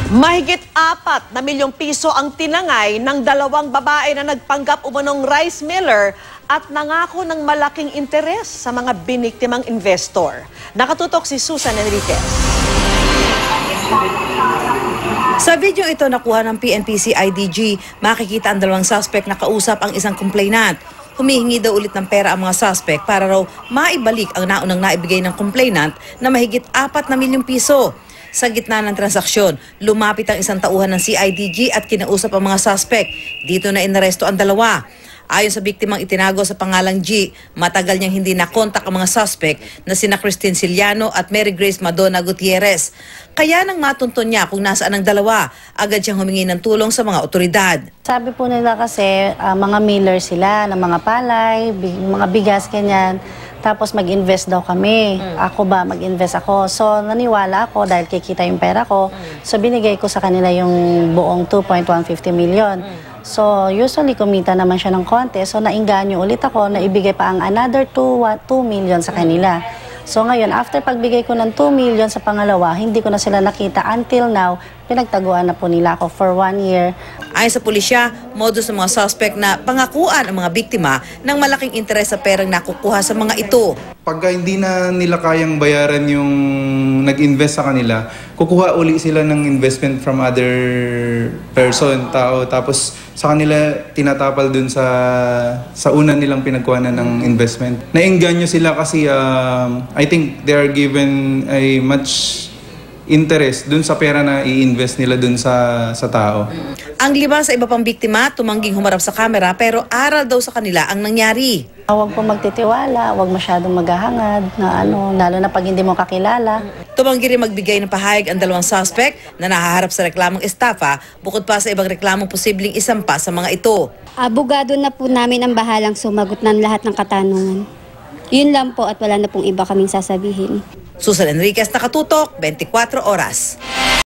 Mahigit 4 na milyong piso ang tinangay ng 2 babae na nagpanggap umunong rice miller at nangako ng malaking interes sa mga biniktimang investor. Nakatutok si Susan Enriquez. Sa video ito nakuha ng PNP-CIDG, makikita ang 2 suspect na kausap ang isang complainant. Humihingi daw ulit ng pera ang mga suspect para raw maibalik ang naunang naibigay ng complainant na mahigit 4 na milyong piso. Sa gitna ng transaksyon, lumapit ang isang tauhan ng CIDG at kinausap ang mga suspect. Dito na inaresto ang 2. Ayon sa biktimang itinago sa pangalang G, matagal niyang hindi nakontak ang mga suspect na sina Christine Siliano at Mary Grace Madonna Gutierrez. Kaya nang matunton niya kung nasaan ang 2, agad siyang humingi ng tulong sa mga otoridad. Sabi po nila kasi mga miller sila ng mga palay, mga bigas, ganyan. Tapos mag-invest daw kami. Ako ba, mag-invest ako. So, naniwala ako dahil kikita yung pera ko. So, binigay ko sa kanila yung buong 2.150 million. So, usually kumita naman siya ng konti. So, nainganyo ulit ako na ibigay pa ang another 2 million sa kanila. So, ngayon, after pagbigay ko ng 2 million sa pangalawa, hindi ko na sila nakita. Until now, pinagtaguan na po nila ako for 1 year. Ayon sa pulisya, modus ng mga suspect na pangakuan ang mga biktima ng malaking interes sa perang nakukuha sa mga ito. Pagka hindi na nila kayang bayaran yung nag-invest sa kanila, kukuha uli sila ng investment from other person, tao. Tapos sa kanila tinatapal dun sa una nilang pinagkuhanan ng investment. Naengganyo sila kasi I think they are given a much interest dun sa pera na i-invest nila dun sa tao. Ang 5 sa iba pang biktima tumangging humarap sa kamera pero aral daw sa kanila ang nangyari. Huwag po magtitiwala, huwag masyadong maghahangad, na lalo na pag hindi mo kakilala. Tumanggi rin magbigay ng pahayag ang 2 suspect na nahaharap sa reklamong estafa bukod pa sa ibang reklamong posibleng isampa sa mga ito. Abogado na po namin ang bahalang sumagot ng lahat ng katanungan. Yun lang po at wala na pong iba kaming sasabihin. Susan Enriquez, Nakatutok, 24 Oras.